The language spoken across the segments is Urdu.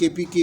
KPK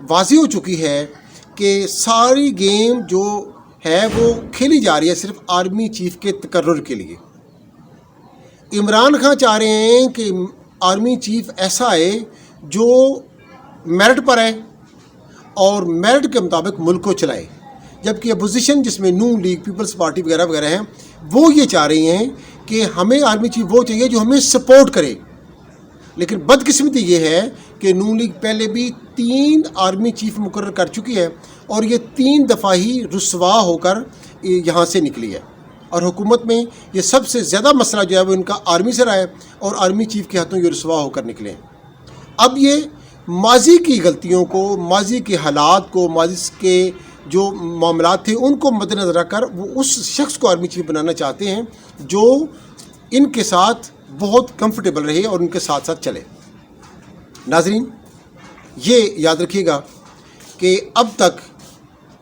واضح ہو چکی ہے کہ ساری گیم جو ہے وہ کھیلی جا رہی ہے صرف آرمی چیف کے تقرر کے لیے۔ عمران خان چاہ رہے ہیں کہ آرمی چیف ایسا ہے جو میرٹ پر ہے اور میرٹ کے مطابق ملک کو چلائے، جبکہ اپوزیشن جس میں نون لیگ، پیپلز پارٹی وغیرہ وغیرہ ہیں، وہ یہ چاہ رہی ہیں کہ ہمیں آرمی چیف وہ چاہیے جو ہمیں سپورٹ کرے۔ لیکن بدقسمتی یہ ہے کہ نون لیگ پہلے بھی 3 آرمی چیف مقرر کر چکی ہے اور یہ 3 دفعہ ہی رسوا ہو کر یہاں سے نکلی ہے، اور حکومت میں یہ سب سے زیادہ مسئلہ جو ہے وہ ان کا آرمی سے رہا ہے اور آرمی چیف کے ہاتھوں یہ رسوا ہو کر نکلے ہیں۔ اب یہ ماضی کی غلطیوں کو، ماضی کے حالات کو، ماضی کے جو معاملات تھے ان کو مد نظر رکھ کر وہ اس شخص کو آرمی چیف بنانا چاہتے ہیں جو ان کے ساتھ بہت کمفرٹیبل رہے اور ان کے ساتھ ساتھ چلے۔ ناظرین، یہ یاد رکھیے گا کہ اب تک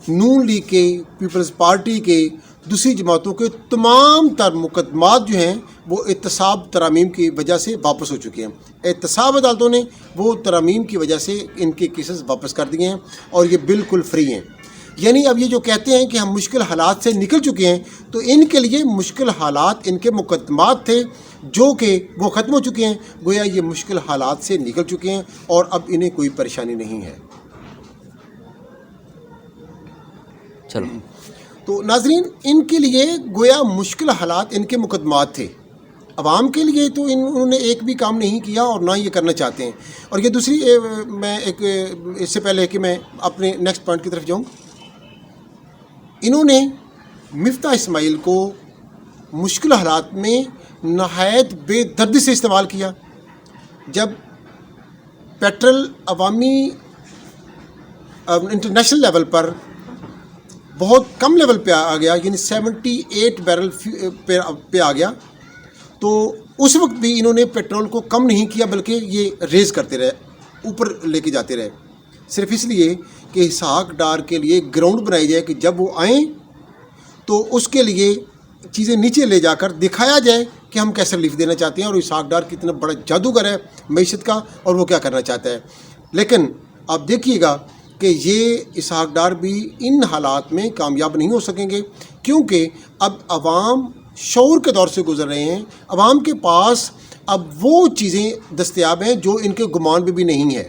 نون لیگ کے، پیپلز پارٹی کے، دوسری جماعتوں کے تمام تر مقدمات جو ہیں وہ احتساب ترامیم کی وجہ سے واپس ہو چکے ہیں۔ احتساب عدالتوں نے وہ ترامیم کی وجہ سے ان کے کیسز واپس کر دیے ہیں اور یہ بالکل فری ہیں۔ یعنی اب یہ جو کہتے ہیں کہ ہم مشکل حالات سے نکل چکے ہیں، تو ان کے لیے مشکل حالات ان کے مقدمات تھے جو کہ وہ ختم ہو چکے ہیں، گویا یہ مشکل حالات سے نکل چکے ہیں اور اب انہیں کوئی پریشانی نہیں ہے۔ چلو، تو ناظرین، ان کے لیے گویا مشکل حالات ان کے مقدمات تھے، عوام کے لیے تو انہوں نے ایک بھی کام نہیں کیا اور نہ یہ کرنا چاہتے ہیں۔ اور یہ دوسری، میں ایک اس سے پہلے کہ میں اپنے نیکسٹ پوائنٹ کی طرف جاؤں، انہوں نے مفتاح اسماعیل کو مشکل حالات میں نہایت بے دردی سے استعمال کیا۔ جب پیٹرول عوامی انٹرنیشنل لیول پر بہت کم لیول پہ آ گیا، یعنی 78 بیرل پہ آ گیا، تو اس وقت بھی انہوں نے پیٹرول کو کم نہیں کیا بلکہ یہ ریز کرتے رہے، اوپر لے کے جاتے رہے، صرف اس لیے کہ اسحاق ڈار کے لیے گراؤنڈ بنائی جائے کہ جب وہ آئیں تو اس کے لیے چیزیں نیچے لے جا کر دکھایا جائے کہ ہم کیسے ریلیف دینا چاہتے ہیں اور اسحاق ڈار کتنا بڑا جادوگر ہے معیشت کا اور وہ کیا کرنا چاہتا ہے۔ لیکن آپ دیکھیے گا کہ یہ اسحاق ڈار بھی ان حالات میں کامیاب نہیں ہو سکیں گے، کیونکہ اب عوام شعور کے دور سے گزر رہے ہیں، عوام کے پاس اب وہ چیزیں دستیاب ہیں جو ان کے گمان میں بھی نہیں ہے،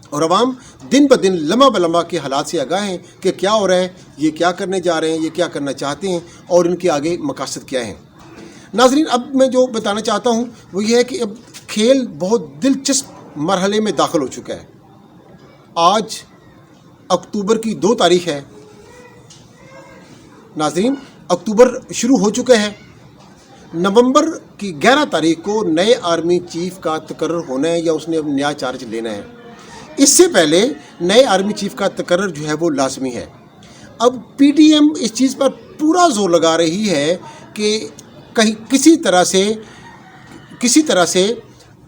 اور عوام دن بدن لمحہ بلمحہ کے حالات سے آگاہ ہیں کہ کیا ہو رہا ہے، یہ کیا کرنے جا رہے ہیں، یہ کیا کرنا چاہتے ہیں اور ان کے آگے مقاصد کیا ہیں۔ ناظرین، اب میں جو بتانا چاہتا ہوں وہ یہ ہے کہ اب کھیل بہت دلچسپ مرحلے میں داخل ہو چکا ہے۔ آج اکتوبر کی 2 تاریخ ہے۔ ناظرین، اکتوبر شروع ہو چکا ہے۔ نومبر کی 11 تاریخ کو نئے آرمی چیف کا تقرر ہونا ہے یا اس نے اب نیا چارج لینا ہے۔ اس سے پہلے نئے آرمی چیف کا تقرر جو ہے وہ لازمی ہے۔ اب پی ٹی ایم اس چیز پر پورا زور لگا رہی ہے کہ کہیں کسی طرح سے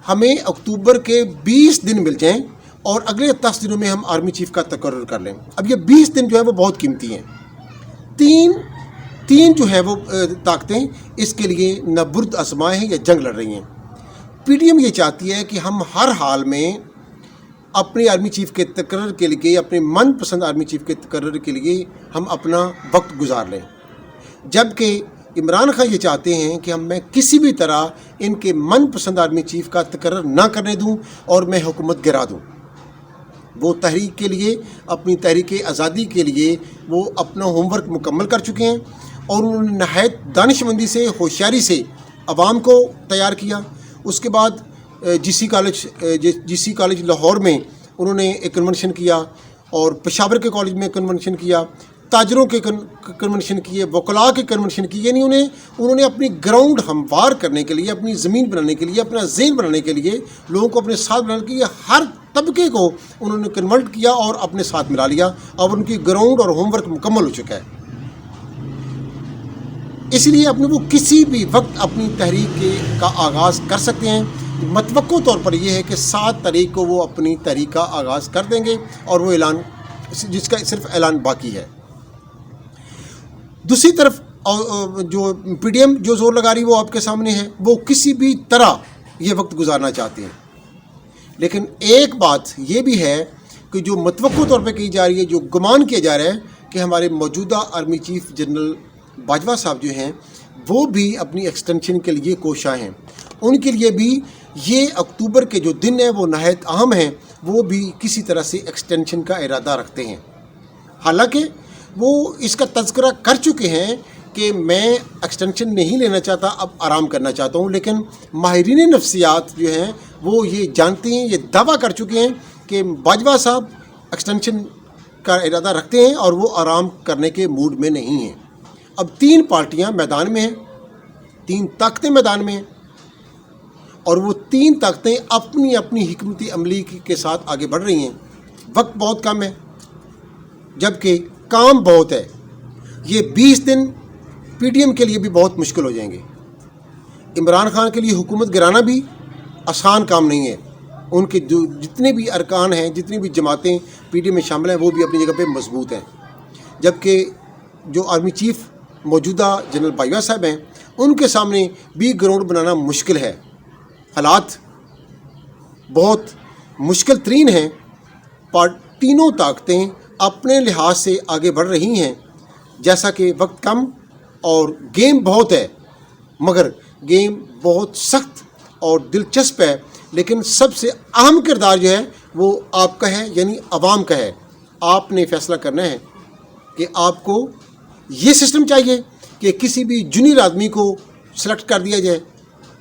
ہمیں اکتوبر کے 20 دن مل جائیں اور اگلے 10 دنوں میں ہم آرمی چیف کا تقرر کر لیں۔ اب یہ 20 دن جو ہے وہ بہت قیمتی ہیں۔ تین جو ہے وہ طاقتیں اس کے لیے نہ برد آزمائے ہیں یا جنگ لڑ رہی ہیں۔ پی ٹی ایم یہ چاہتی ہے کہ ہم ہر حال میں اپنے آرمی چیف کے تقرر کے لیے، اپنے من پسند آرمی چیف کے تقرر کے لیے ہم اپنا وقت گزار لیں، جبکہ عمران خان یہ چاہتے ہیں کہ میں کسی بھی طرح ان کے من پسند آرمی چیف کا تقرر نہ کرنے دوں اور میں حکومت گرا دوں۔ وہ تحریک کے لیے، اپنی تحریک آزادی کے لیے وہ اپنا ہوم ورک مکمل کر چکے ہیں اور انہوں نے نہایت دانش مندی سے، ہوشیاری سے عوام کو تیار کیا۔ اس کے بعد جی سی کالج لاہور میں انہوں نے ایک کنونشن کیا اور پشاور کے کالج میں کنونشن کیا، تاجروں کے کنونشن کیے، وکلاء کے کنونشن کیے، یعنی انہوں نے اپنی گراؤنڈ ہموار کرنے کے لیے، اپنی زمین بنانے کے لیے، اپنا ذہن بنانے کے لیے، لوگوں کو اپنے ساتھ بنانے کے لیے ہر طبقے کو انہوں نے کنورٹ کیا اور اپنے ساتھ ملا لیا۔ اب ان کی گراؤنڈ اور ہوم ورک مکمل ہو چکا ہے، اس لیے وہ کسی بھی وقت اپنی تحریک کا آغاز کر سکتے ہیں۔ متوقع طور پر یہ ہے کہ 7 تاریخ کو وہ اپنی تحریک کا آغاز کر دیں گے اور وہ اعلان، جس کا صرف اعلان باقی ہے۔ دوسری طرف جو پی ڈی ایم جو زور لگا رہی وہ آپ کے سامنے ہے، وہ کسی بھی طرح یہ وقت گزارنا چاہتے ہیں۔ لیکن ایک بات یہ بھی ہے کہ جو متوقع طور پہ کی جا رہی ہے، جو گمان کیا جا رہا ہے کہ ہمارے موجودہ آرمی چیف جنرل باجوہ صاحب جو ہیں وہ بھی اپنی ایکسٹینشن کے لیے کوشاں ہیں، ان کے لیے بھی یہ اکتوبر کے جو دن ہیں وہ نہایت اہم ہیں، وہ بھی کسی طرح سے ایکسٹینشن کا ارادہ رکھتے ہیں۔ حالانکہ وہ اس کا تذکرہ کر چکے ہیں کہ میں ایکسٹینشن نہیں لینا چاہتا، اب آرام کرنا چاہتا ہوں، لیکن ماہرین نفسیات جو ہیں وہ یہ جانتے ہیں، یہ دعویٰ کر چکے ہیں کہ باجوہ صاحب ایکسٹینشن کا ارادہ رکھتے ہیں اور وہ آرام کرنے کے موڈ میں نہیں ہیں۔ اب 3 پارٹیاں میدان میں ہیں، 3 طاقتیں میدان میں ہیں، اور وہ 3 طاقتیں اپنی اپنی حکمت عملی کے ساتھ آگے بڑھ رہی ہیں۔ وقت بہت کم ہے جبکہ کام بہت ہے۔ یہ 20 دن پی ٹی ایم کے لیے بھی بہت مشکل ہو جائیں گے۔ عمران خان کے لیے حکومت گرانا بھی آسان کام نہیں ہے۔ ان کے جو جتنے بھی ارکان ہیں، جتنی بھی جماعتیں پی ٹی ایم میں شامل ہیں، وہ بھی اپنی جگہ پہ مضبوط ہیں، جبکہ جو آرمی چیف موجودہ جنرل باجوہ صاحب ہیں ان کے سامنے بھی گراؤنڈ بنانا مشکل ہے۔ حالات بہت مشکل ترین ہیں۔ تینوں طاقتیں اپنے لحاظ سے آگے بڑھ رہی ہیں، جیسا کہ وقت کم اور گیم بہت ہے، مگر گیم بہت سخت اور دلچسپ ہے، لیکن سب سے اہم کردار جو ہے وہ آپ کا ہے، یعنی عوام کا ہے۔ آپ نے فیصلہ کرنا ہے کہ آپ کو یہ سسٹم چاہیے کہ کسی بھی جونیئر آدمی کو سلیکٹ کر دیا جائے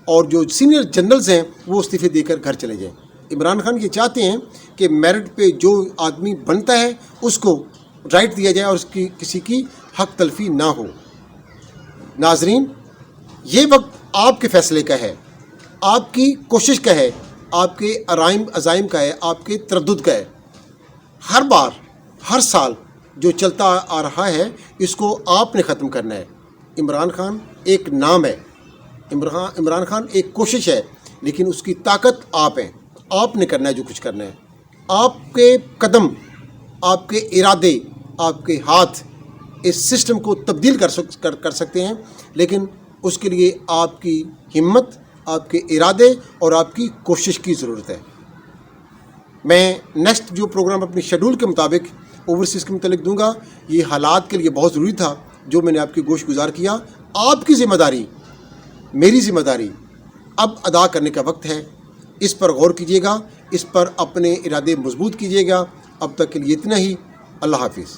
اور جو سینئر جنرلز ہیں وہ استعفے دے کر گھر چلے جائیں۔ عمران خان یہ چاہتے ہیں کہ میرٹ پہ جو آدمی بنتا ہے اس کو رائٹ دیا جائے اور اس کی کسی کی حق تلفی نہ ہو۔ ناظرین، یہ وقت آپ کے فیصلے کا ہے، آپ کی کوشش کا ہے، آپ کے عزائم کا ہے، آپ کے تردد کا ہے۔ ہر بار، ہر سال جو چلتا آ رہا ہے اس کو آپ نے ختم کرنا ہے۔ عمران خان ایک نام ہے، عمران خان ایک کوشش ہے، لیکن اس کی طاقت آپ ہیں۔ آپ نے کرنا ہے جو کچھ کرنا ہے۔ آپ کے قدم، آپ کے ارادے، آپ کے ہاتھ اس سسٹم کو تبدیل کر سکتے ہیں، لیکن اس کے لیے آپ کی ہمت، آپ کے ارادے اور آپ کی کوشش کی ضرورت ہے۔ میں نیکسٹ جو پروگرام اپنی شیڈول کے مطابق اوورسیز کے متعلق دوں گا، یہ حالات کے لیے بہت ضروری تھا جو میں نے آپ کی گوش گزار کیا۔ آپ کی ذمہ داری، میری ذمہ داری اب ادا کرنے کا وقت ہے۔ اس پر غور کیجیے گا، اس پر اپنے ارادے مضبوط کیجیے گا۔ اب تک کے لیے اتنا ہی۔ اللہ حافظ۔